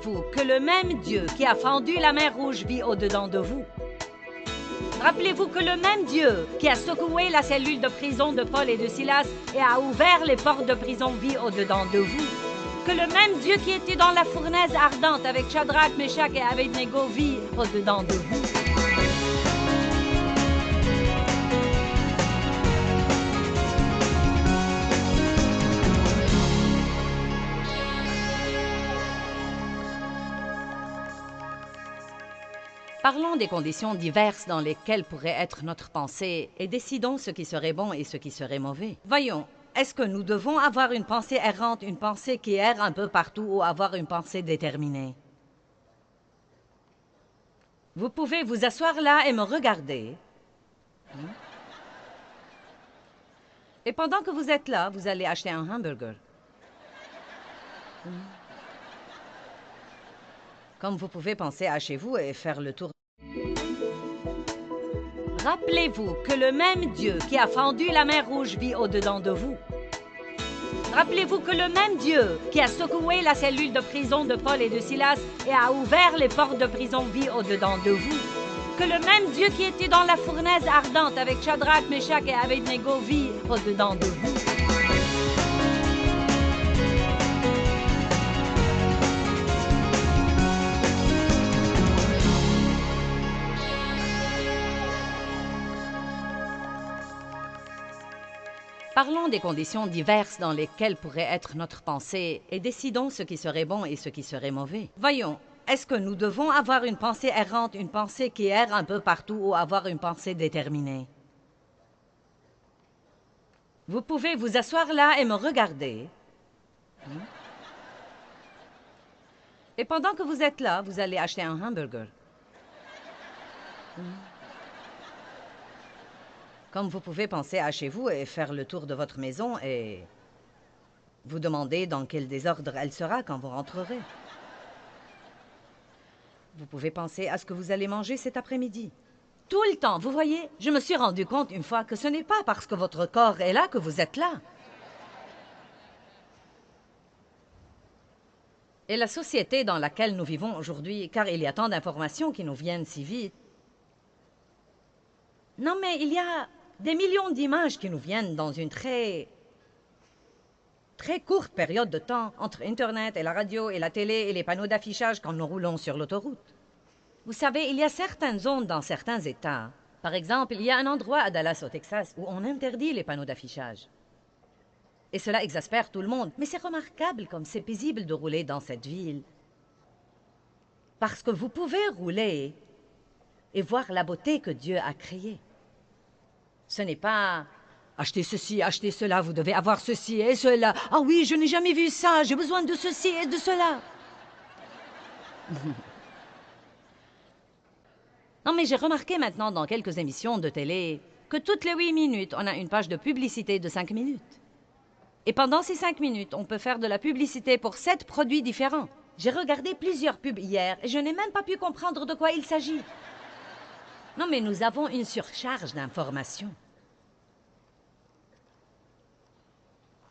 Vous que le même Dieu qui a fendu la mer Rouge vit au-dedans de vous. Rappelez-vous que le même Dieu qui a secoué la cellule de prison de Paul et de Silas et a ouvert les portes de prison vit au-dedans de vous. Que le même Dieu qui était dans la fournaise ardente avec Shadrach, Meshach et Abednego vit au-dedans de vous. Parlons des conditions diverses dans lesquelles pourrait être notre pensée et décidons ce qui serait bon et ce qui serait mauvais. Voyons, est-ce que nous devons avoir une pensée errante, une pensée qui erre un peu partout ou avoir une pensée déterminée? Vous pouvez vous asseoir là et me regarder. Et pendant que vous êtes là, vous allez acheter un hamburger. Comme vous pouvez penser à chez vous et faire le tour. Rappelez-vous que le même Dieu qui a fendu la mer Rouge vit au-dedans de vous. Rappelez-vous que le même Dieu qui a secoué la cellule de prison de Paul et de Silas et a ouvert les portes de prison vit au-dedans de vous. Que le même Dieu qui était dans la fournaise ardente avec Shadrach, Meshach et Abednego vit au-dedans de vous. Parlons des conditions diverses dans lesquelles pourrait être notre pensée et décidons ce qui serait bon et ce qui serait mauvais. Voyons, est-ce que nous devons avoir une pensée errante, une pensée qui erre un peu partout ou avoir une pensée déterminée? Vous pouvez vous asseoir là et me regarder. Et pendant que vous êtes là, vous allez acheter un hamburger. Comme vous pouvez penser à chez vous et faire le tour de votre maison et vous demander dans quel désordre elle sera quand vous rentrerez. Vous pouvez penser à ce que vous allez manger cet après-midi. Tout le temps, vous voyez, je me suis rendu compte une fois que ce n'est pas parce que votre corps est là que vous êtes là. Et la société dans laquelle nous vivons aujourd'hui, car il y a tant d'informations qui nous viennent si vite. Non, mais il y a des millions d'images qui nous viennent dans une très courte période de temps entre Internet et la radio et la télé et les panneaux d'affichage quand nous roulons sur l'autoroute. Vous savez, il y a certaines zones dans certains États. Par exemple, il y a un endroit à Dallas, au Texas, où on interdit les panneaux d'affichage. Et cela exaspère tout le monde. Mais c'est remarquable comme c'est paisible de rouler dans cette ville. Parce que vous pouvez rouler et voir la beauté que Dieu a créée. Ce n'est pas « achetez ceci, achetez cela, vous devez avoir ceci et cela. Ah oui, je n'ai jamais vu ça, j'ai besoin de ceci et de cela. » Non, mais j'ai remarqué maintenant dans quelques émissions de télé que toutes les 8 minutes, on a une page de publicité de 5 minutes. Et pendant ces 5 minutes, on peut faire de la publicité pour 7 produits différents. J'ai regardé plusieurs pubs hier et je n'ai même pas pu comprendre de quoi il s'agit. Non, mais nous avons une surcharge d'informations.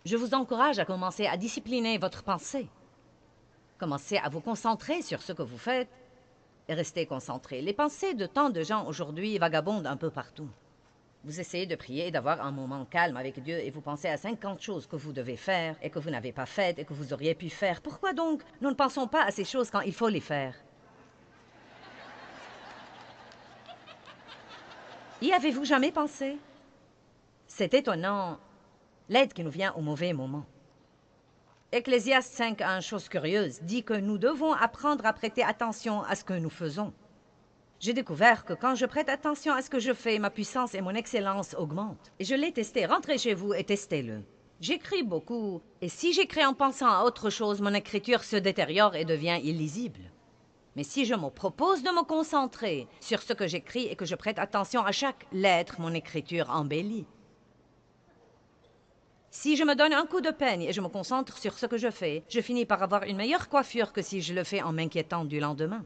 Je vous encourage à commencer à discipliner votre pensée. Commencez à vous concentrer sur ce que vous faites et restez concentré. Les pensées de tant de gens aujourd'hui vagabondent un peu partout. Vous essayez de prier et d'avoir un moment calme avec Dieu et vous pensez à 50 choses que vous devez faire et que vous n'avez pas faites et que vous auriez pu faire. Pourquoi donc nous ne pensons pas à ces choses quand il faut les faire? Y avez-vous jamais pensé? C'est étonnant, l'aide qui nous vient au mauvais moment. Ecclésiaste 5.1, chose curieuse, dit que nous devons apprendre à prêter attention à ce que nous faisons. J'ai découvert que quand je prête attention à ce que je fais, ma puissance et mon excellence augmentent. Et je l'ai testé. Rentrez chez vous et testez-le. J'écris beaucoup, et si j'écris en pensant à autre chose, mon écriture se détériore et devient illisible. Mais si je me propose de me concentrer sur ce que j'écris et que je prête attention à chaque lettre, mon écriture embellit. Si je me donne un coup de peigne et je me concentre sur ce que je fais, je finis par avoir une meilleure coiffure que si je le fais en m'inquiétant du lendemain.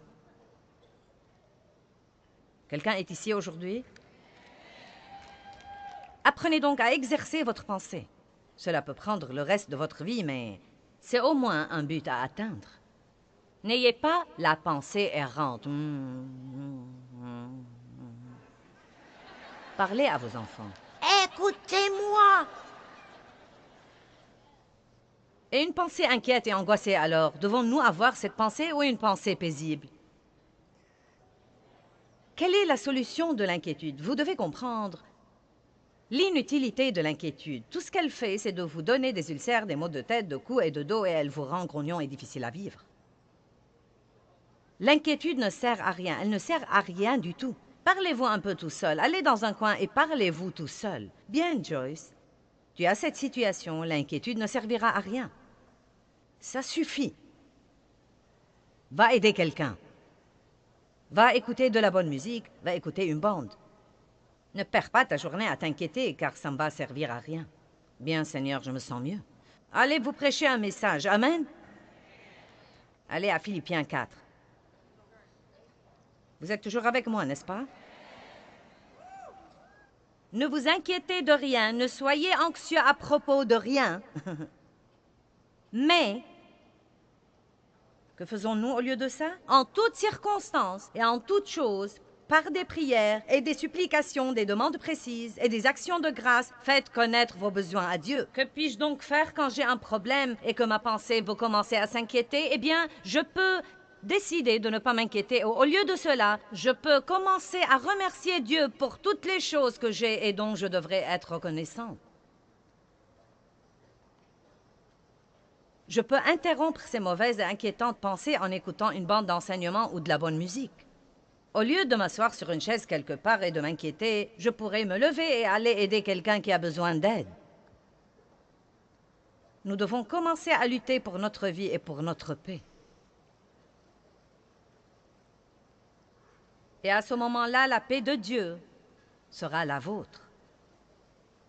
Quelqu'un est ici aujourd'hui? Apprenez donc à exercer votre pensée. Cela peut prendre le reste de votre vie, mais c'est au moins un but à atteindre. N'ayez pas la pensée errante. Parlez à vos enfants. Écoutez-moi. Et une pensée inquiète et angoissée alors, devons-nous avoir cette pensée ou une pensée paisible? Quelle est la solution de l'inquiétude? Vous devez comprendre l'inutilité de l'inquiétude. Tout ce qu'elle fait, c'est de vous donner des ulcères, des maux de tête, de cou et de dos, et elle vous rend grognon et difficile à vivre. L'inquiétude ne sert à rien, elle ne sert à rien du tout. Parlez-vous un peu tout seul, allez dans un coin et parlez-vous tout seul. Bien, Joyce, tu as cette situation, l'inquiétude ne servira à rien. Ça suffit. Va aider quelqu'un. Va écouter de la bonne musique, va écouter une bande. Ne perds pas ta journée à t'inquiéter, car ça ne va servir à rien. Bien, Seigneur, je me sens mieux. Allez vous prêcher un message. Amen. Allez à Philippiens 4. Vous êtes toujours avec moi, n'est-ce pas? Ne vous inquiétez de rien, ne soyez anxieux à propos de rien. Mais, que faisons-nous au lieu de ça? En toutes circonstances et en toutes choses, par des prières et des supplications, des demandes précises et des actions de grâce, faites connaître vos besoins à Dieu. Que puis-je donc faire quand j'ai un problème et que ma pensée veut commencer à s'inquiéter? Eh bien, je peux décider de ne pas m'inquiéter. Au lieu de cela, je peux commencer à remercier Dieu pour toutes les choses que j'ai et dont je devrais être reconnaissant. Je peux interrompre ces mauvaises et inquiétantes pensées en écoutant une bande d'enseignement ou de la bonne musique. Au lieu de m'asseoir sur une chaise quelque part et de m'inquiéter, je pourrais me lever et aller aider quelqu'un qui a besoin d'aide. Nous devons commencer à lutter pour notre vie et pour notre paix. Et à ce moment-là, la paix de Dieu sera la vôtre.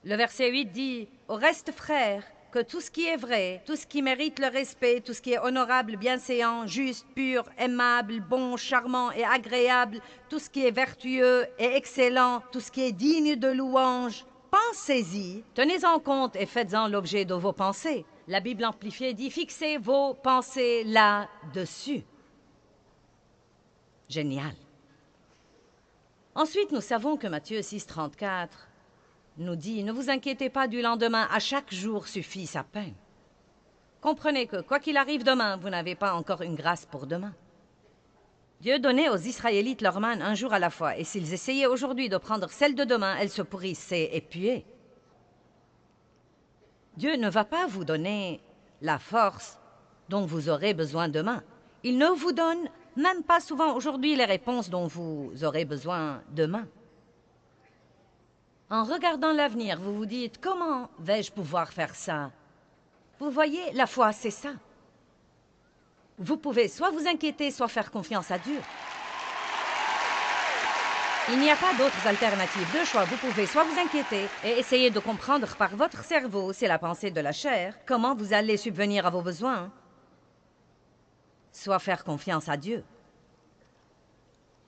Le verset 8 dit « Au reste, frères, que tout ce qui est vrai, tout ce qui mérite le respect, tout ce qui est honorable, bienséant, juste, pur, aimable, bon, charmant et agréable, tout ce qui est vertueux et excellent, tout ce qui est digne de louange, pensez-y, tenez-en compte et faites-en l'objet de vos pensées. » La Bible amplifiée dit « Fixez vos pensées là-dessus. » Génial. Ensuite, nous savons que Matthieu 6,34 nous dit « Ne vous inquiétez pas du lendemain, à chaque jour suffit sa peine. » Comprenez que, quoi qu'il arrive demain, vous n'avez pas encore une grâce pour demain. Dieu donnait aux Israélites leur manne un jour à la fois, et s'ils essayaient aujourd'hui de prendre celle de demain, elle se pourrissait et puait. Dieu ne va pas vous donner la force dont vous aurez besoin demain. Il ne vous donne même pas souvent aujourd'hui les réponses dont vous aurez besoin demain. En regardant l'avenir, vous vous dites « Comment vais-je pouvoir faire ça ?» Vous voyez, la foi, c'est ça. Vous pouvez soit vous inquiéter, soit faire confiance à Dieu. Il n'y a pas d'autres alternatives de choix. Vous pouvez soit vous inquiéter et essayer de comprendre par votre cerveau, c'est la pensée de la chair, comment vous allez subvenir à vos besoins, soit faire confiance à Dieu.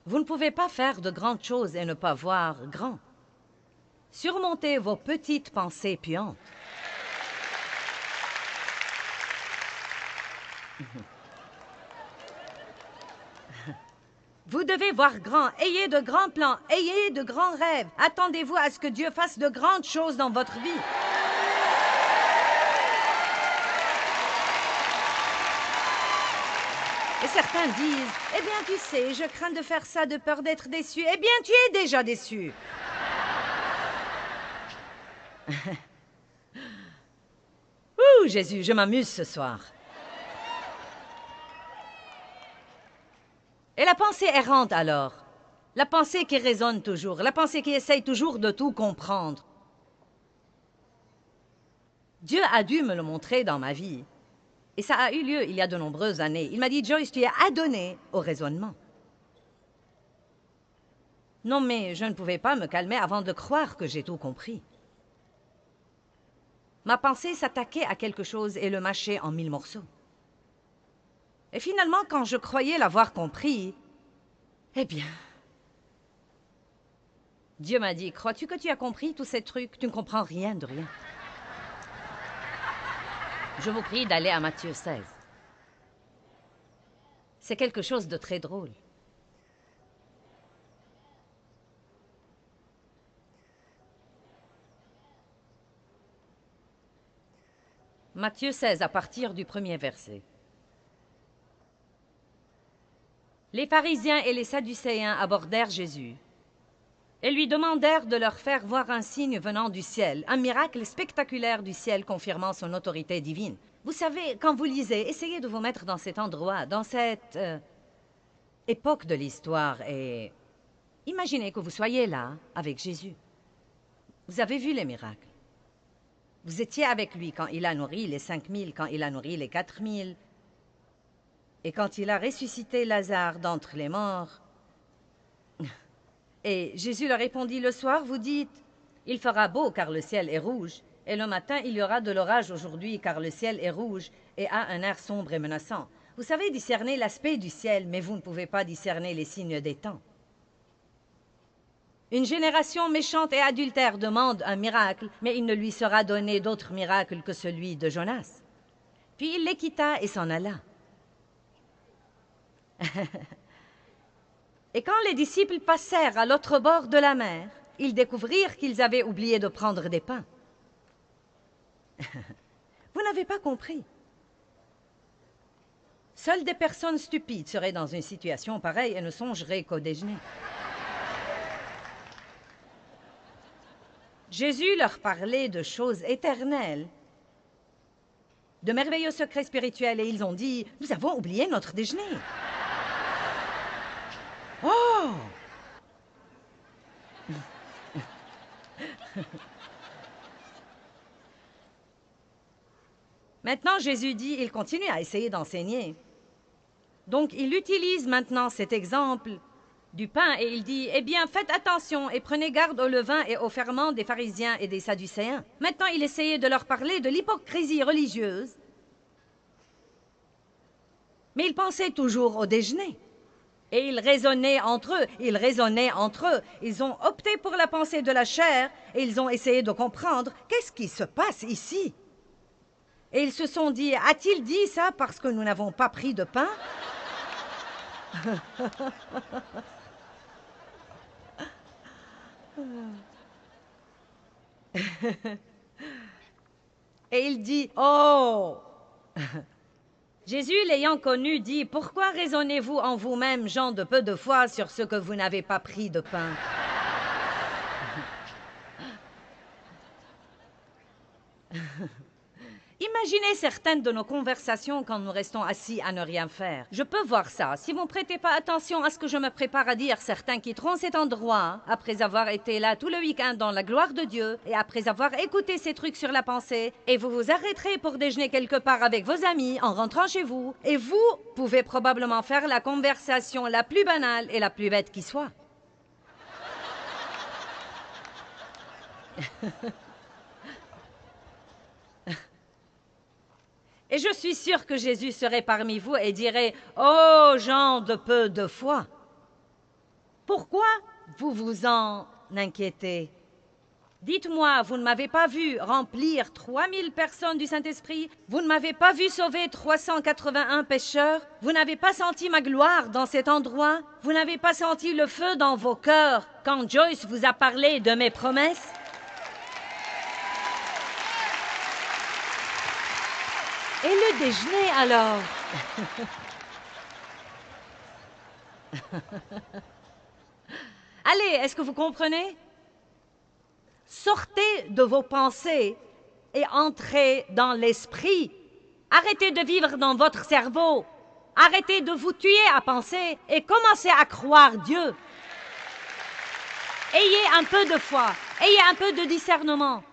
Vous ne pouvez pas faire de grandes choses et ne pas voir grand. Surmontez vos petites pensées puantes. Vous devez voir grand, ayez de grands plans, ayez de grands rêves. Attendez-vous à ce que Dieu fasse de grandes choses dans votre vie. Et certains disent, « Eh bien, tu sais, je crains de faire ça de peur d'être déçu. » Eh bien, tu es déjà déçu. Ouh, Jésus, je m'amuse ce soir. Et la pensée errante alors? La pensée qui résonne toujours, la pensée qui essaye toujours de tout comprendre. Dieu a dû me le montrer dans ma vie. Et ça a eu lieu il y a de nombreuses années. Il m'a dit, « Joyce, tu es adonnée au raisonnement. » Non, mais je ne pouvais pas me calmer avant de croire que j'ai tout compris. Ma pensée s'attaquait à quelque chose et le mâchait en 1000 morceaux. Et finalement, quand je croyais l'avoir compris, eh bien, Dieu m'a dit, « Crois-tu que tu as compris tous ces trucs? Tu ne comprends rien de rien. » Je vous prie d'aller à Matthieu 16. C'est quelque chose de très drôle. Matthieu 16, à partir du premier verset. Les pharisiens et les sadducéens abordèrent Jésus et lui demandèrent de leur faire voir un signe venant du ciel, un miracle spectaculaire du ciel confirmant son autorité divine. Vous savez, quand vous lisez, essayez de vous mettre dans cet endroit, dans cette époque de l'histoire, et imaginez que vous soyez là, avec Jésus. Vous avez vu les miracles. Vous étiez avec lui quand il a nourri les 5000, quand il a nourri les 4000, et quand il a ressuscité Lazare d'entre les morts. Et Jésus leur répondit, le soir, vous dites, il fera beau car le ciel est rouge, et le matin, il y aura de l'orage aujourd'hui car le ciel est rouge et a un air sombre et menaçant. Vous savez discerner l'aspect du ciel, mais vous ne pouvez pas discerner les signes des temps. Une génération méchante et adultère demande un miracle, mais il ne lui sera donné d'autre miracle que celui de Jonas. Puis il les quitta et s'en alla. Et quand les disciples passèrent à l'autre bord de la mer, ils découvrirent qu'ils avaient oublié de prendre des pains. Vous n'avez pas compris. Seules des personnes stupides seraient dans une situation pareille et ne songeraient qu'au déjeuner. Jésus leur parlait de choses éternelles, de merveilleux secrets spirituels, et ils ont dit, « Nous avons oublié notre déjeuner. » Oh! Maintenant, Jésus dit, il continue à essayer d'enseigner. Donc, il utilise maintenant cet exemple du pain et il dit, eh bien, faites attention et prenez garde au levain et au ferment des pharisiens et des sadducéens. Maintenant, il essayait de leur parler de l'hypocrisie religieuse, mais ils pensaient toujours au déjeuner. Et ils raisonnaient entre eux, Ils ont opté pour la pensée de la chair et ils ont essayé de comprendre qu'est-ce qui se passe ici. Et ils se sont dit, a-t-il dit ça parce que nous n'avons pas pris de pain? Et il dit, oh! Jésus, l'ayant connu, dit, pourquoi raisonnez-vous en vous-même, gens de peu de foi, sur ce que vous n'avez pas pris de pain? Imaginez certaines de nos conversations quand nous restons assis à ne rien faire. Je peux voir ça. Si vous ne prêtez pas attention à ce que je me prépare à dire, certains quitteront cet endroit après avoir été là tout le week-end dans la gloire de Dieu et après avoir écouté ces trucs sur la pensée, et vous vous arrêterez pour déjeuner quelque part avec vos amis en rentrant chez vous, et vous pouvez probablement faire la conversation la plus banale et la plus bête qui soit. Et je suis sûre que Jésus serait parmi vous et dirait « Oh, gens de peu de foi, pourquoi vous vous en inquiétez? Dites-moi, vous ne m'avez pas vu remplir 3000 personnes du Saint-Esprit? Vous ne m'avez pas vu sauver 381 pécheurs? Vous n'avez pas senti ma gloire dans cet endroit? Vous n'avez pas senti le feu dans vos cœurs quand Joyce vous a parlé de mes promesses? » Et le déjeuner, alors? Allez, est-ce que vous comprenez? Sortez de vos pensées et entrez dans l'esprit. Arrêtez de vivre dans votre cerveau. Arrêtez de vous tuer à penser et commencez à croire Dieu. Ayez un peu de foi, ayez un peu de discernement.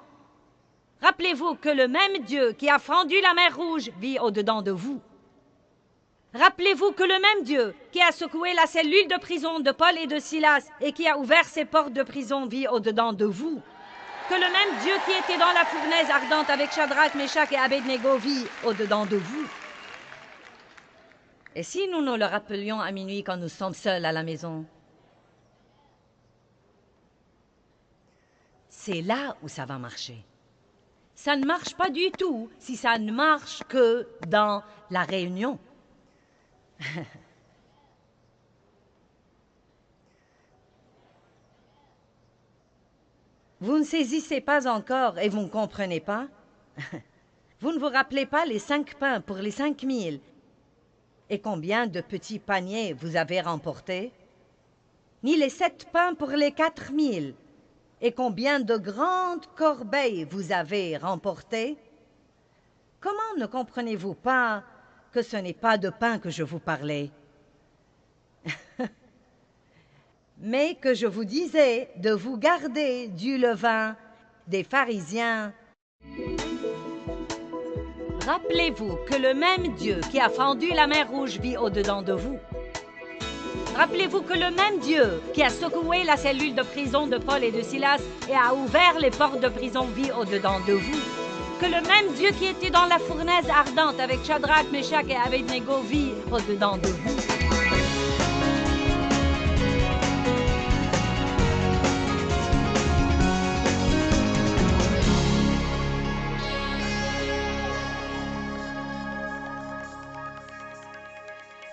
Rappelez-vous que le même Dieu qui a fendu la mer Rouge vit au-dedans de vous. Rappelez-vous que le même Dieu qui a secoué la cellule de prison de Paul et de Silas et qui a ouvert ses portes de prison vit au-dedans de vous. Que le même Dieu qui était dans la fournaise ardente avec Shadrach, Meshach et Abednego vit au-dedans de vous. Et si nous nous le rappelions à minuit quand nous sommes seuls à la maison? C'est là où ça va marcher. Ça ne marche pas du tout si ça ne marche que dans la réunion. Vous ne saisissez pas encore et vous ne comprenez pas? Vous ne vous rappelez pas les 5 pains pour les 5000 et combien de petits paniers vous avez remportés? Ni les 7 pains pour les 4000 et combien de grandes corbeilles vous avez remportées? Comment ne comprenez-vous pas que ce n'est pas de pain que je vous parlais, mais que je vous disais de vous garder du levain des pharisiens? Rappelez-vous que le même Dieu qui a fendu la mer Rouge vit au-dedans de vous. Rappelez-vous que le même Dieu qui a secoué la cellule de prison de Paul et de Silas et a ouvert les portes de prison vit au-dedans de vous. Que le même Dieu qui était dans la fournaise ardente avec Shadrach, Meshach et Abednego vit au-dedans de vous.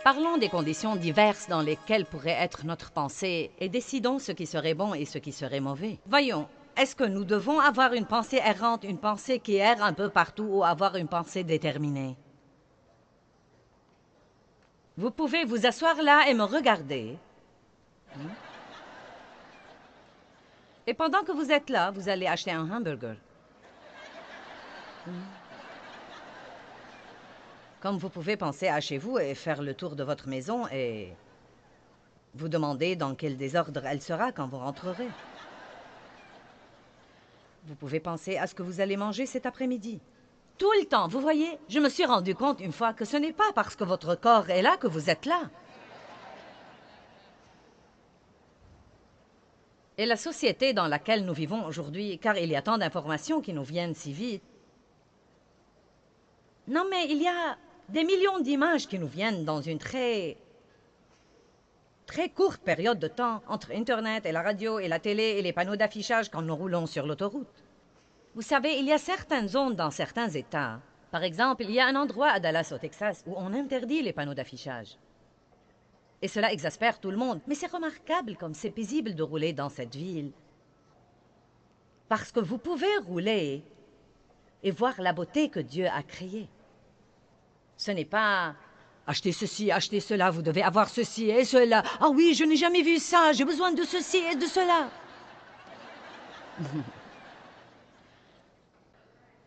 Parlons des conditions diverses dans lesquelles pourrait être notre pensée et décidons ce qui serait bon et ce qui serait mauvais. Voyons, est-ce que nous devons avoir une pensée errante, une pensée qui erre un peu partout ou avoir une pensée déterminée? Vous pouvez vous asseoir là et me regarder. Et pendant que vous êtes là, vous allez acheter un hamburger. Comme vous pouvez penser à chez vous et faire le tour de votre maison et vous demander dans quel désordre elle sera quand vous rentrerez. Vous pouvez penser à ce que vous allez manger cet après-midi. Tout le temps, vous voyez, je me suis rendu compte une fois que ce n'est pas parce que votre corps est là que vous êtes là. Et la société dans laquelle nous vivons aujourd'hui, car il y a tant d'informations qui nous viennent si vite. Non, mais il y a des millions d'images qui nous viennent dans une très courte période de temps entre Internet et la radio et la télé et les panneaux d'affichage quand nous roulons sur l'autoroute. Vous savez, il y a certaines zones dans certains États. Par exemple, il y a un endroit à Dallas, au Texas, où on interdit les panneaux d'affichage. Et cela exaspère tout le monde. Mais c'est remarquable comme c'est paisible de rouler dans cette ville. Parce que vous pouvez rouler et voir la beauté que Dieu a créée. Ce n'est pas « achetez ceci, achetez cela, vous devez avoir ceci et cela. Ah oui, je n'ai jamais vu ça, j'ai besoin de ceci et de cela. »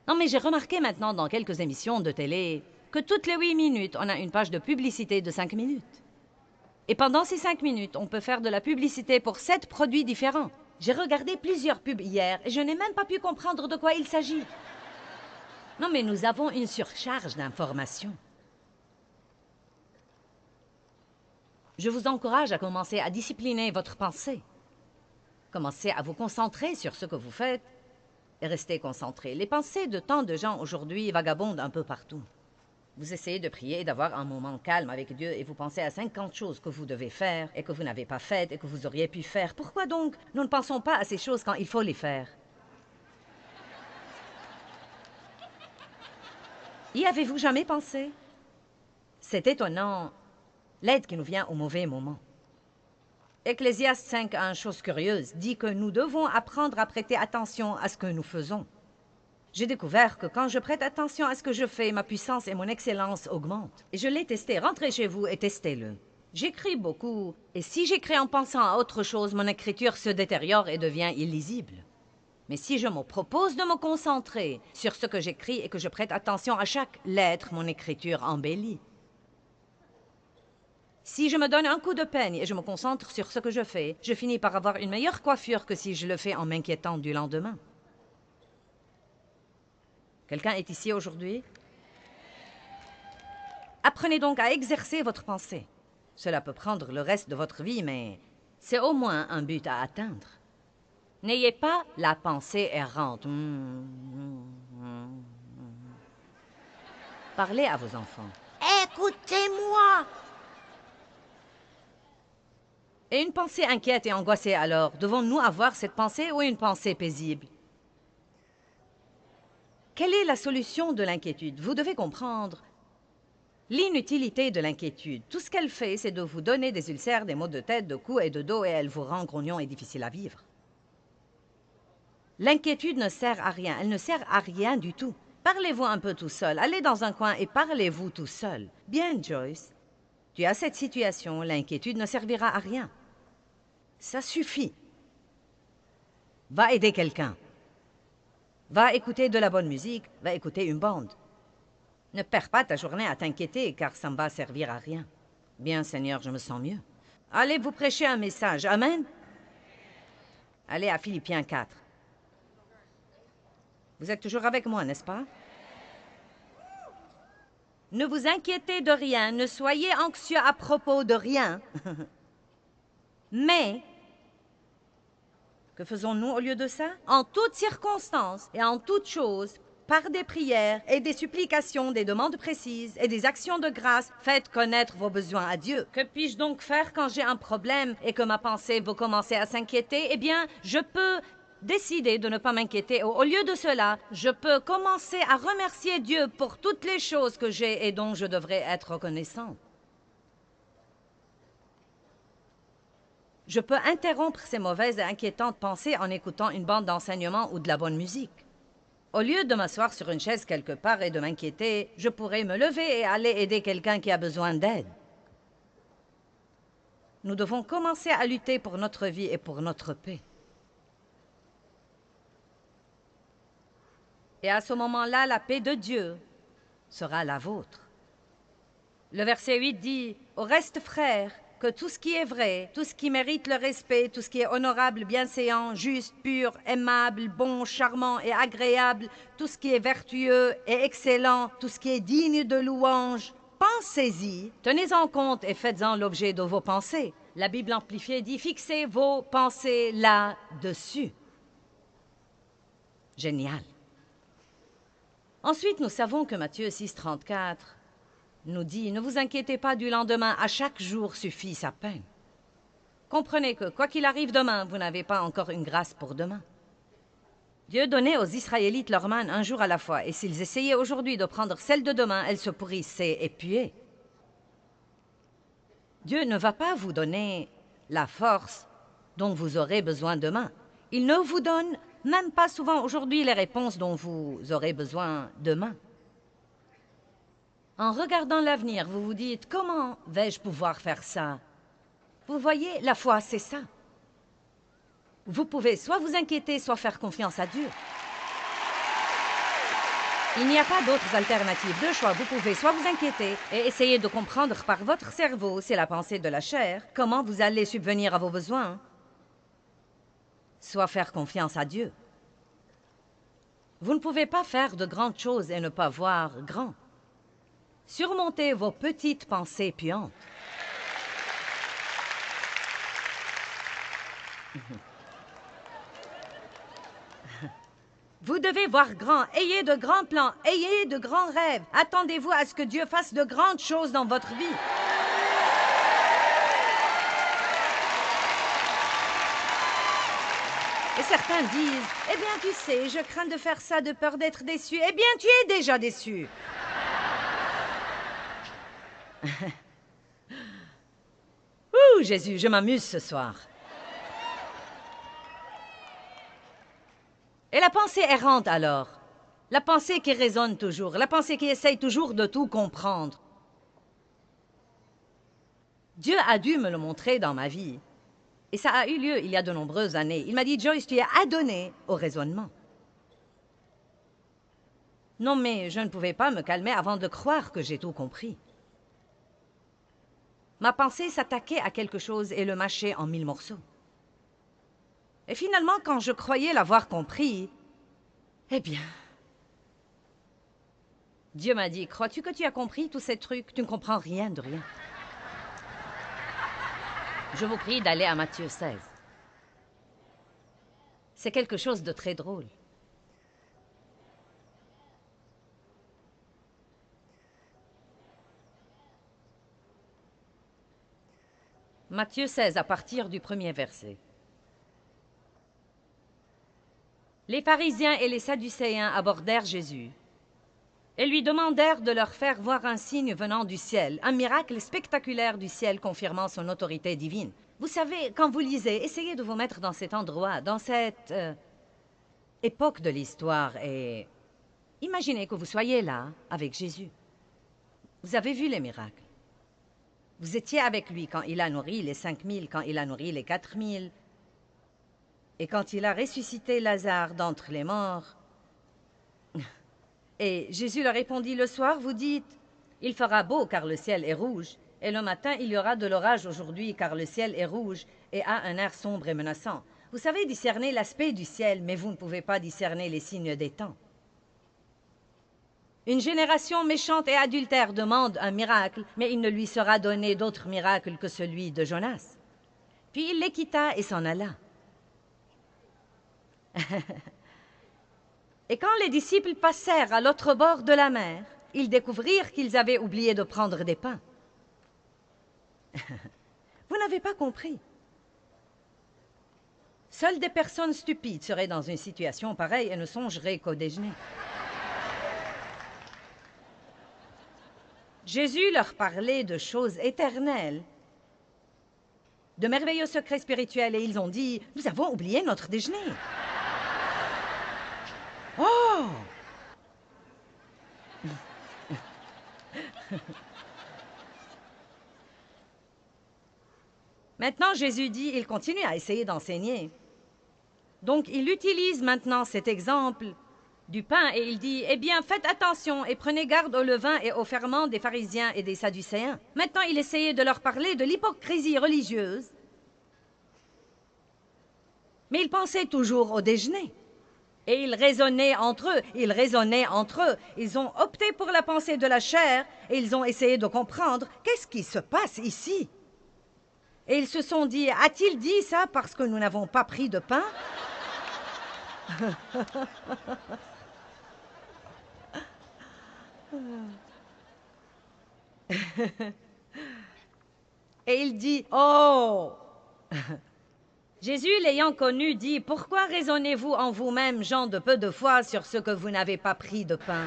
Non, mais j'ai remarqué maintenant dans quelques émissions de télé que toutes les 8 minutes, on a une page de publicité de 5 minutes. Et pendant ces 5 minutes, on peut faire de la publicité pour 7 produits différents. J'ai regardé plusieurs pubs hier et je n'ai même pas pu comprendre de quoi il s'agit. Non, mais nous avons une surcharge d'informations. Je vous encourage à commencer à discipliner votre pensée. Commencez à vous concentrer sur ce que vous faites et restez concentré. Les pensées de tant de gens aujourd'hui vagabondent un peu partout. Vous essayez de prier et d'avoir un moment calme avec Dieu et vous pensez à 50 choses que vous devez faire et que vous n'avez pas faites et que vous auriez pu faire. Pourquoi donc nous ne pensons pas à ces choses quand il faut les faire? Y avez-vous jamais pensé? C'est étonnant, l'aide qui nous vient au mauvais moment. Ecclésiaste 5.1, chose curieuse, dit que nous devons apprendre à prêter attention à ce que nous faisons. J'ai découvert que quand je prête attention à ce que je fais, ma puissance et mon excellence augmentent. Et je l'ai testé. Rentrez chez vous et testez-le. J'écris beaucoup, et si j'écris en pensant à autre chose, mon écriture se détériore et devient illisible. Mais si je me propose de me concentrer sur ce que j'écris et que je prête attention à chaque lettre, mon écriture embellit. Si je me donne un coup de peigne et je me concentre sur ce que je fais, je finis par avoir une meilleure coiffure que si je le fais en m'inquiétant du lendemain. Quelqu'un est ici aujourd'hui? Apprenez donc à exercer votre pensée. Cela peut prendre le reste de votre vie, mais c'est au moins un but à atteindre. N'ayez pas la pensée errante. Parlez à vos enfants. Écoutez-moi. Et une pensée inquiète et angoissée alors, devons-nous avoir cette pensée ou une pensée paisible? Quelle est la solution de l'inquiétude? Vous devez comprendre l'inutilité de l'inquiétude. Tout ce qu'elle fait, c'est de vous donner des ulcères, des maux de tête, de cou et de dos, et elle vous rend grognon et difficile à vivre. L'inquiétude ne sert à rien, elle ne sert à rien du tout. Parlez-vous un peu tout seul, allez dans un coin et parlez-vous tout seul. Bien, Joyce, tu as cette situation, l'inquiétude ne servira à rien. Ça suffit. Va aider quelqu'un. Va écouter de la bonne musique, va écouter une bande. Ne perds pas ta journée à t'inquiéter, car ça ne va servir à rien. Bien, Seigneur, je me sens mieux. Allez vous prêcher un message. Amen. Allez à Philippiens 4. Vous êtes toujours avec moi, n'est-ce pas? Ne vous inquiétez de rien, ne soyez anxieux à propos de rien. Mais, que faisons-nous au lieu de ça? En toutes circonstances et en toutes choses, par des prières et des supplications, des demandes précises et des actions de grâce, faites connaître vos besoins à Dieu. Que puis-je donc faire quand j'ai un problème et que ma pensée veut commencer à s'inquiéter? Eh bien, je peux décider de ne pas m'inquiéter. Au lieu de cela, je peux commencer à remercier Dieu pour toutes les choses que j'ai et dont je devrais être reconnaissant. Je peux interrompre ces mauvaises et inquiétantes pensées en écoutant une bande d'enseignement ou de la bonne musique. Au lieu de m'asseoir sur une chaise quelque part et de m'inquiéter, je pourrais me lever et aller aider quelqu'un qui a besoin d'aide. Nous devons commencer à lutter pour notre vie et pour notre paix. Et à ce moment-là, la paix de Dieu sera la vôtre. Le verset 8 dit « Au reste, frères, que tout ce qui est vrai, tout ce qui mérite le respect, tout ce qui est honorable, bienséant, juste, pur, aimable, bon, charmant et agréable, tout ce qui est vertueux et excellent, tout ce qui est digne de louange, pensez-y, tenez-en compte et faites-en l'objet de vos pensées. » La Bible amplifiée dit « Fixez vos pensées là-dessus. » Génial. Ensuite, nous savons que Matthieu 6, 34 nous dit « Ne vous inquiétez pas du lendemain, à chaque jour suffit sa peine. » Comprenez que, quoi qu'il arrive demain, vous n'avez pas encore une grâce pour demain. Dieu donnait aux Israélites leur manne un jour à la fois, et s'ils essayaient aujourd'hui de prendre celle de demain, elle se pourrissait et puait. Dieu ne va pas vous donner la force dont vous aurez besoin demain. Il ne vous donne même pas souvent aujourd'hui les réponses dont vous aurez besoin demain. En regardant l'avenir, vous vous dites « Comment vais-je pouvoir faire ça ?» Vous voyez, la foi, c'est ça. Vous pouvez soit vous inquiéter, soit faire confiance à Dieu. Il n'y a pas d'autres alternatives de choix. Vous pouvez soit vous inquiéter et essayer de comprendre par votre cerveau, c'est la pensée de la chair, comment vous allez subvenir à vos besoins, soit faire confiance à Dieu. Vous ne pouvez pas faire de grandes choses et ne pas voir grand. Surmontez vos petites pensées puantes. Vous devez voir grand, ayez de grands plans, ayez de grands rêves. Attendez-vous à ce que Dieu fasse de grandes choses dans votre vie. Et certains disent, « Eh bien, tu sais, je crains de faire ça de peur d'être déçu. » Eh bien, tu es déjà déçu. Ouh, Jésus, je m'amuse ce soir. Et la pensée errante alors? La pensée qui résonne toujours, la pensée qui essaye toujours de tout comprendre. Dieu a dû me le montrer dans ma vie. Et ça a eu lieu il y a de nombreuses années. Il m'a dit, « Joyce, tu es adonnée au raisonnement. » Non, mais je ne pouvais pas me calmer avant de croire que j'ai tout compris. Ma pensée s'attaquait à quelque chose et le mâchait en 1000 morceaux. Et finalement, quand je croyais l'avoir compris, eh bien, Dieu m'a dit, « Crois-tu que tu as compris tous ces trucs? Tu ne comprends rien de rien. » Je vous prie d'aller à Matthieu 16. C'est quelque chose de très drôle. Matthieu 16, à partir du premier verset. Les pharisiens et les sadducéens abordèrent Jésus et lui demandèrent de leur faire voir un signe venant du ciel, un miracle spectaculaire du ciel confirmant son autorité divine. Vous savez, quand vous lisez, essayez de vous mettre dans cet endroit, dans cette époque de l'histoire et imaginez que vous soyez là avec Jésus. Vous avez vu les miracles. Vous étiez avec lui quand il a nourri les 5000, quand il a nourri les 4000. Et quand il a ressuscité Lazare d'entre les morts. Et Jésus leur répondit, le soir, vous dites, il fera beau car le ciel est rouge. Et le matin, il y aura de l'orage aujourd'hui car le ciel est rouge et a un air sombre et menaçant. Vous savez discerner l'aspect du ciel, mais vous ne pouvez pas discerner les signes des temps. Une génération méchante et adultère demande un miracle, mais il ne lui sera donné d'autre miracle que celui de Jonas. Puis il les quitta et s'en alla. Et quand les disciples passèrent à l'autre bord de la mer, ils découvrirent qu'ils avaient oublié de prendre des pains. Vous n'avez pas compris. Seules des personnes stupides seraient dans une situation pareille et ne songeraient qu'au déjeuner. Jésus leur parlait de choses éternelles, de merveilleux secrets spirituels, et ils ont dit, « Nous avons oublié notre déjeuner. » Oh! Maintenant, Jésus dit, il continue à essayer d'enseigner. Donc, il utilise maintenant cet exemple du pain et il dit, eh bien, faites attention et prenez garde au levain et au ferment des pharisiens et des sadducéens. Maintenant, il essayait de leur parler de l'hypocrisie religieuse, mais ils pensaient toujours au déjeuner. Et ils raisonnaient entre eux, Ils ont opté pour la pensée de la chair et ils ont essayé de comprendre qu'est-ce qui se passe ici. Et ils se sont dit, a-t-il dit ça parce que nous n'avons pas pris de pain? Et il dit, oh! Jésus, l'ayant connu, dit, pourquoi raisonnez-vous en vous-même, gens de peu de foi, sur ce que vous n'avez pas pris de pain?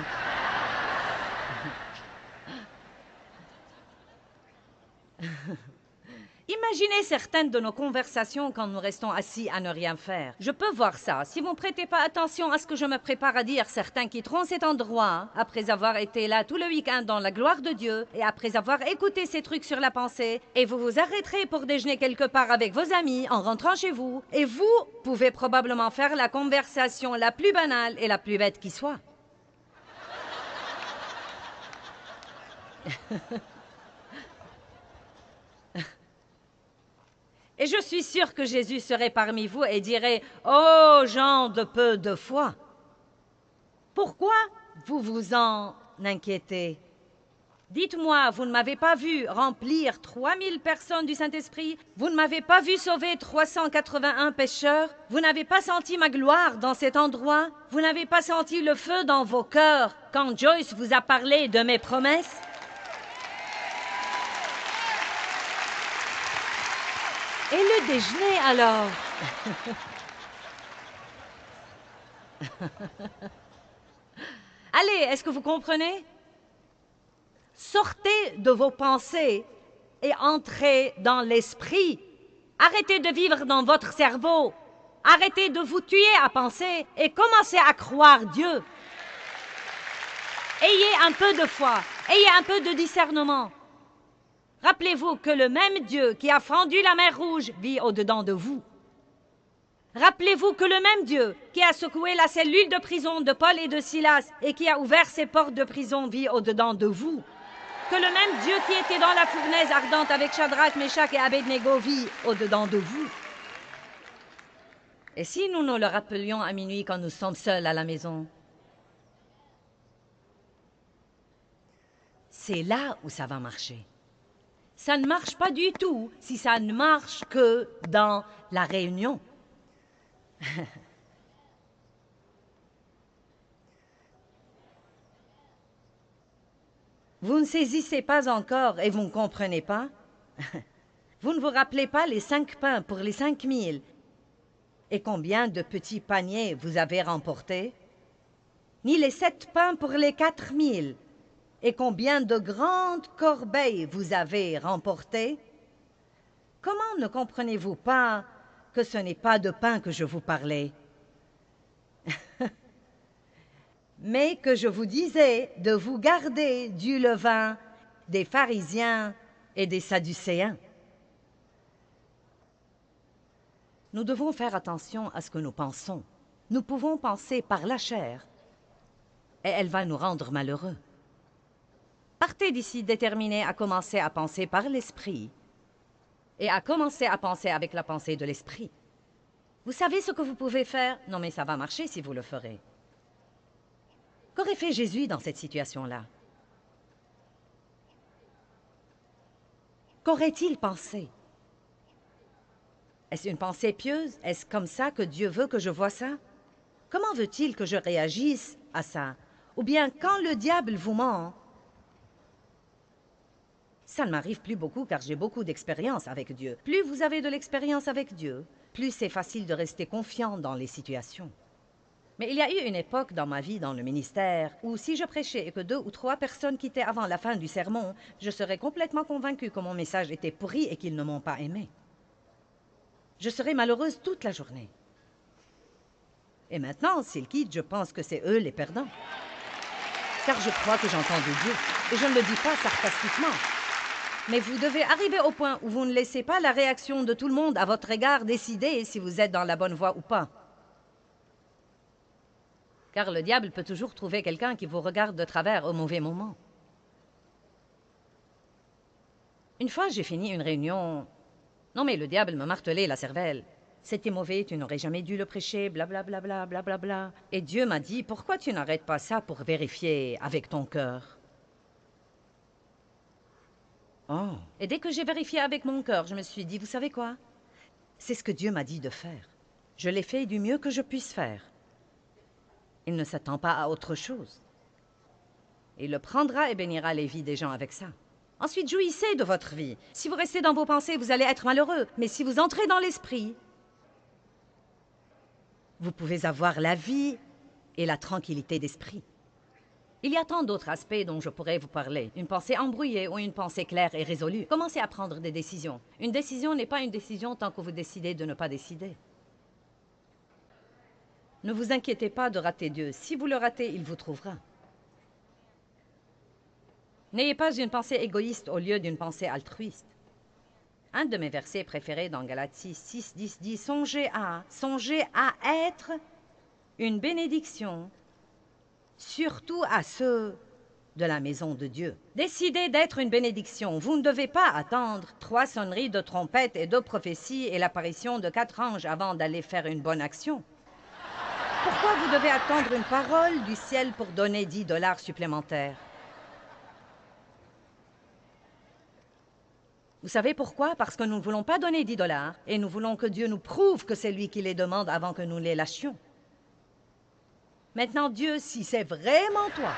Imaginez certaines de nos conversations quand nous restons assis à ne rien faire. Je peux voir ça. Si vous ne prêtez pas attention à ce que je me prépare à dire, certains quitteront cet endroit après avoir été là tout le week-end dans la gloire de Dieu et après avoir écouté ces trucs sur la pensée, et vous vous arrêterez pour déjeuner quelque part avec vos amis en rentrant chez vous, et vous pouvez probablement faire la conversation la plus banale et la plus bête qui soit. Et je suis sûre que Jésus serait parmi vous et dirait « Oh, gens de peu de foi, pourquoi vous vous en inquiétez? Dites-moi, vous ne m'avez pas vu remplir 3000 personnes du Saint-Esprit? Vous ne m'avez pas vu sauver 381 pécheurs? Vous n'avez pas senti ma gloire dans cet endroit? Vous n'avez pas senti le feu dans vos cœurs quand Joyce vous a parlé de mes promesses? » Et le déjeuner, alors? Allez, est-ce que vous comprenez? Sortez de vos pensées et entrez dans l'esprit. Arrêtez de vivre dans votre cerveau. Arrêtez de vous tuer à penser et commencez à croire Dieu. Ayez un peu de foi, ayez un peu de discernement. Rappelez-vous que le même Dieu qui a fendu la mer Rouge vit au-dedans de vous. Rappelez-vous que le même Dieu qui a secoué la cellule de prison de Paul et de Silas et qui a ouvert ses portes de prison vit au-dedans de vous. Que le même Dieu qui était dans la fournaise ardente avec Shadrach, Meshach et Abednego vit au-dedans de vous. Et si nous nous le rappelions à minuit quand nous sommes seuls à la maison? C'est là où ça va marcher. Ça ne marche pas du tout si ça ne marche que dans la réunion. Vous ne saisissez pas encore et vous ne comprenez pas? Vous ne vous rappelez pas les 5 pains pour les 5000 et combien de petits paniers vous avez remportés? Ni les 7 pains pour les 4000 et combien de grandes corbeilles vous avez remportées? Comment ne comprenez-vous pas que ce n'est pas de pain que je vous parlais? mais que je vous disais de vous garder du levain des pharisiens et des sadducéens. Nous devons faire attention à ce que nous pensons. Nous pouvons penser par la chair, et elle va nous rendre malheureux. Partez d'ici déterminés à commencer à penser par l'esprit, et à commencer à penser avec la pensée de l'esprit. Vous savez ce que vous pouvez faire? Non, mais ça va marcher si vous le ferez. Qu'aurait fait Jésus dans cette situation-là? Qu'aurait-il pensé? Est-ce une pensée pieuse? Est-ce comme ça que Dieu veut que je voie ça? Comment veut-il que je réagisse à ça? Ou bien, quand le diable vous ment? Ça ne m'arrive plus beaucoup car j'ai beaucoup d'expérience avec Dieu. Plus vous avez de l'expérience avec Dieu, plus c'est facile de rester confiant dans les situations. Mais il y a eu une époque dans ma vie, dans le ministère, où si je prêchais et que 2 ou 3 personnes quittaient avant la fin du sermon, je serais complètement convaincue que mon message était pourri et qu'ils ne m'ont pas aimé. Je serais malheureuse toute la journée. Et maintenant, s'ils quittent, je pense que c'est eux les perdants. Car je crois que j'entends de Dieu, et je ne le dis pas sarcastiquement. Mais vous devez arriver au point où vous ne laissez pas la réaction de tout le monde à votre égard décider si vous êtes dans la bonne voie ou pas. Car le diable peut toujours trouver quelqu'un qui vous regarde de travers au mauvais moment. Une fois, j'ai fini une réunion. Non, mais le diable me martelait la cervelle. C'était mauvais, tu n'aurais jamais dû le prêcher, blablabla, blablabla. Et Dieu m'a dit, pourquoi tu n'arrêtes pas ça pour vérifier avec ton cœur? Oh. Et dès que j'ai vérifié avec mon cœur, je me suis dit, vous savez quoi? C'est ce que Dieu m'a dit de faire. Je l'ai fait du mieux que je puisse faire. Il ne s'attend pas à autre chose. Il le prendra et bénira les vies des gens avec ça. Ensuite, jouissez de votre vie. Si vous restez dans vos pensées, vous allez être malheureux. Mais si vous entrez dans l'esprit, vous pouvez avoir la vie et la tranquillité d'esprit. Il y a tant d'autres aspects dont je pourrais vous parler. Une pensée embrouillée ou une pensée claire et résolue. Commencez à prendre des décisions. Une décision n'est pas une décision tant que vous décidez de ne pas décider. Ne vous inquiétez pas de rater Dieu. Si vous le ratez, il vous trouvera. N'ayez pas une pensée égoïste au lieu d'une pensée altruiste. Un de mes versets préférés dans Galates 6, 10 dit « Songez à être une bénédiction, surtout à ceux de la maison de Dieu. » Décidez d'être une bénédiction. Vous ne devez pas attendre 3 sonneries de trompette et 2 prophéties et l'apparition de 4 anges avant d'aller faire une bonne action. Pourquoi vous devez attendre une parole du ciel pour donner 10 $ supplémentaires? Vous savez pourquoi? Parce que nous ne voulons pas donner 10 $ et nous voulons que Dieu nous prouve que c'est lui qui les demande avant que nous les lâchions. Maintenant, Dieu, si c'est vraiment toi...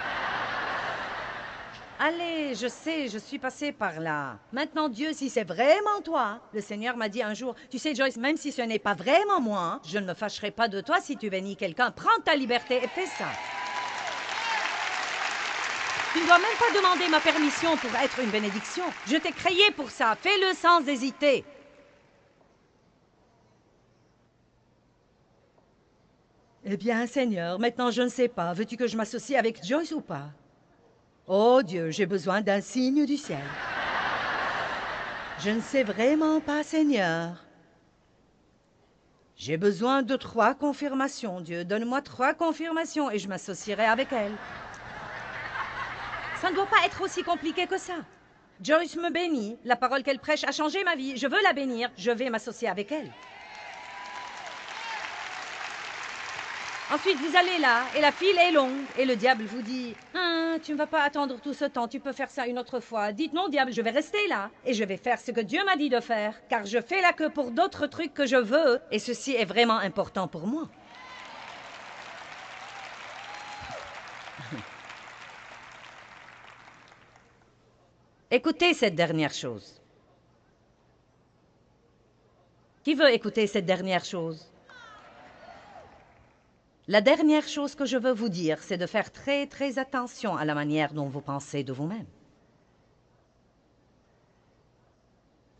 Allez, je sais, je suis passée par là. Maintenant, Dieu, si c'est vraiment toi... Le Seigneur m'a dit un jour, tu sais, Joyce, même si ce n'est pas vraiment moi, je ne me fâcherai pas de toi si tu bénis quelqu'un. Prends ta liberté et fais ça. Tu ne dois même pas demander ma permission pour être une bénédiction. Je t'ai créé pour ça. Fais-le sans hésiter. Eh bien, Seigneur, maintenant je ne sais pas. Veux-tu que je m'associe avec Joyce ou pas? Oh Dieu, j'ai besoin d'un signe du ciel. Je ne sais vraiment pas, Seigneur. J'ai besoin de 3 confirmations, Dieu. Donne-moi 3 confirmations et je m'associerai avec elle. Ça ne doit pas être aussi compliqué que ça. Joyce me bénit. La parole qu'elle prêche a changé ma vie. Je veux la bénir. Je vais m'associer avec elle. Ensuite, vous allez là, et la file est longue. Et le diable vous dit, « Tu ne vas pas attendre tout ce temps, tu peux faire ça une autre fois. » Dites, « Non, diable, je vais rester là. Et je vais faire ce que Dieu m'a dit de faire. Car je fais la queue pour d'autres trucs que je veux. Et ceci est vraiment important pour moi. » Écoutez cette dernière chose. Qui veut écouter cette dernière chose? La dernière chose que je veux vous dire, c'est de faire très, très attention à la manière dont vous pensez de vous-même.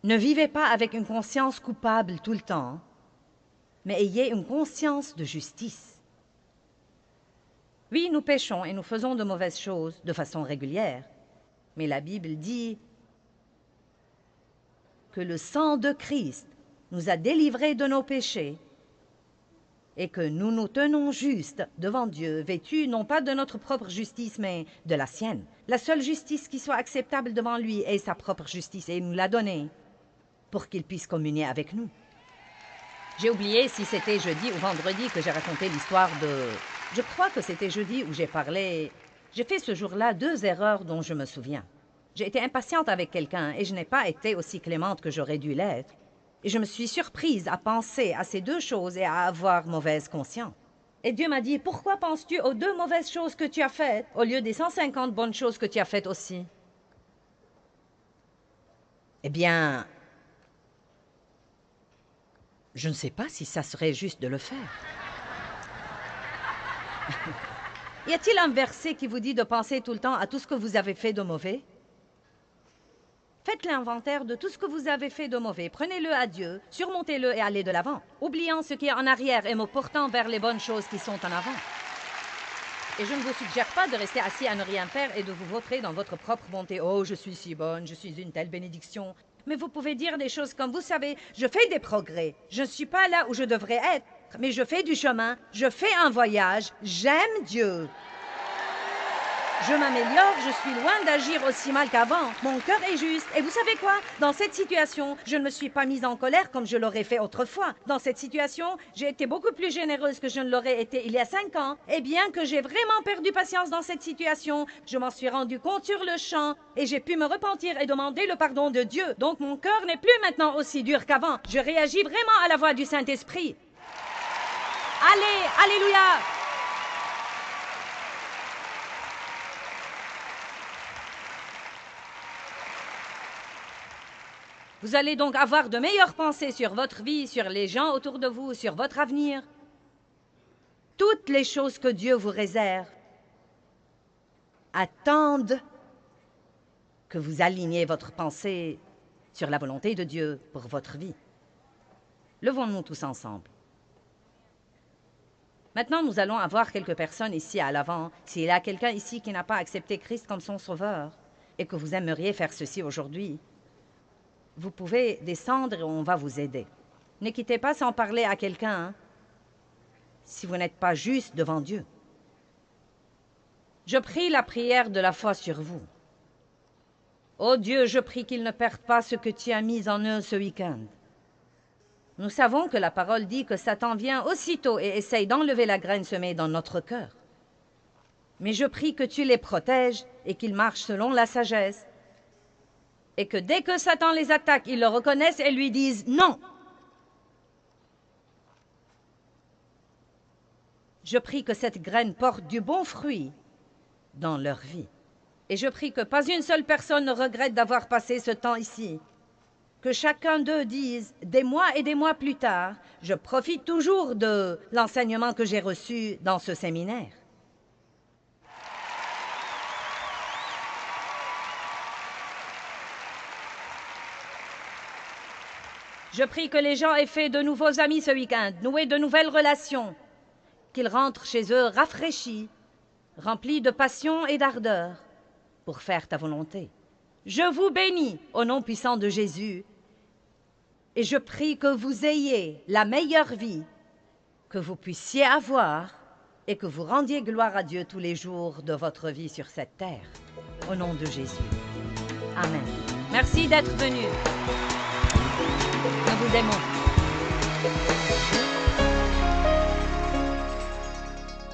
Ne vivez pas avec une conscience coupable tout le temps, mais ayez une conscience de justice. Oui, nous péchons et nous faisons de mauvaises choses de façon régulière. Mais la Bible dit que le sang de Christ nous a délivrés de nos péchés et que nous nous tenons justes devant Dieu, vêtus non pas de notre propre justice, mais de la sienne. La seule justice qui soit acceptable devant lui est sa propre justice, et il nous l'a donnée pour qu'il puisse communier avec nous. J'ai oublié si c'était jeudi ou vendredi que j'ai raconté l'histoire de... Je crois que c'était jeudi où j'ai parlé... J'ai fait ce jour-là 2 erreurs dont je me souviens. J'ai été impatiente avec quelqu'un et je n'ai pas été aussi clémente que j'aurais dû l'être. Et je me suis surprise à penser à ces 2 choses et à avoir mauvaise conscience. Et Dieu m'a dit, pourquoi penses-tu aux 2 mauvaises choses que tu as faites au lieu des 150 bonnes choses que tu as faites aussi? Eh bien, je ne sais pas si ça serait juste de le faire. Y a-t-il un verset qui vous dit de penser tout le temps à tout ce que vous avez fait de mauvais? Faites l'inventaire de tout ce que vous avez fait de mauvais. Prenez-le à Dieu, surmontez-le et allez de l'avant, oubliant ce qui est en arrière et me portant vers les bonnes choses qui sont en avant. Et je ne vous suggère pas de rester assis à ne rien faire et de vous vautrer dans votre propre bonté. « Oh, je suis si bonne, je suis une telle bénédiction. » Mais vous pouvez dire des choses comme, vous savez, je fais des progrès. Je ne suis pas là où je devrais être, mais je fais du chemin, je fais un voyage, j'aime Dieu. Je m'améliore, je suis loin d'agir aussi mal qu'avant. Mon cœur est juste. Et vous savez quoi? Dans cette situation, je ne me suis pas mise en colère comme je l'aurais fait autrefois. Dans cette situation, j'ai été beaucoup plus généreuse que je ne l'aurais été il y a 5 ans. Et bien que j'ai vraiment perdu patience dans cette situation, je m'en suis rendu compte sur le champ et j'ai pu me repentir et demander le pardon de Dieu. Donc mon cœur n'est plus maintenant aussi dur qu'avant. Je réagis vraiment à la voix du Saint-Esprit. Allez, alléluia! Vous allez donc avoir de meilleures pensées sur votre vie, sur les gens autour de vous, sur votre avenir. Toutes les choses que Dieu vous réserve attendent que vous aligniez votre pensée sur la volonté de Dieu pour votre vie. Levons-nous tous ensemble. Maintenant, nous allons avoir quelques personnes ici à l'avant. S'il y a quelqu'un ici qui n'a pas accepté Christ comme son sauveur et que vous aimeriez faire ceci aujourd'hui, vous pouvez descendre et on va vous aider. Ne quittez pas sans parler à quelqu'un, si vous n'êtes pas juste devant Dieu. Je prie la prière de la foi sur vous. Ô Dieu, je prie qu'ils ne perdent pas ce que tu as mis en eux ce week-end. Nous savons que la parole dit que Satan vient aussitôt et essaye d'enlever la graine semée dans notre cœur. Mais je prie que tu les protèges et qu'ils marchent selon la sagesse, et que dès que Satan les attaque, ils le reconnaissent et lui disent « Non !» Je prie que cette graine porte du bon fruit dans leur vie. Et je prie que pas une seule personne ne regrette d'avoir passé ce temps ici. Que chacun d'eux dise, des mois et des mois plus tard, je profite toujours de l'enseignement que j'ai reçu dans ce séminaire. Je prie que les gens aient fait de nouveaux amis ce week-end, noué de nouvelles relations, qu'ils rentrent chez eux rafraîchis, remplis de passion et d'ardeur pour faire ta volonté. Je vous bénis au nom puissant de Jésus et je prie que vous ayez la meilleure vie que vous puissiez avoir et que vous rendiez gloire à Dieu tous les jours de votre vie sur cette terre. Au nom de Jésus. Amen. Merci d'être venus. Nous vous aimons.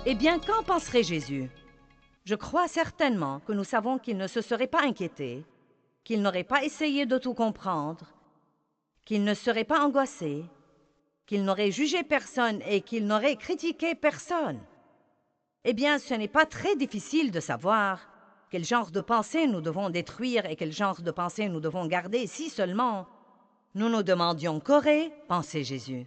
Eh bien, qu'en penserait Jésus? Je crois certainement que nous savons qu'il ne se serait pas inquiété, qu'il n'aurait pas essayé de tout comprendre, qu'il ne serait pas angoissé, qu'il n'aurait jugé personne et qu'il n'aurait critiqué personne. Eh bien, ce n'est pas très difficile de savoir quel genre de pensée nous devons détruire et quel genre de pensée nous devons garder si seulement nous nous demandions qu'aurait pensé Jésus.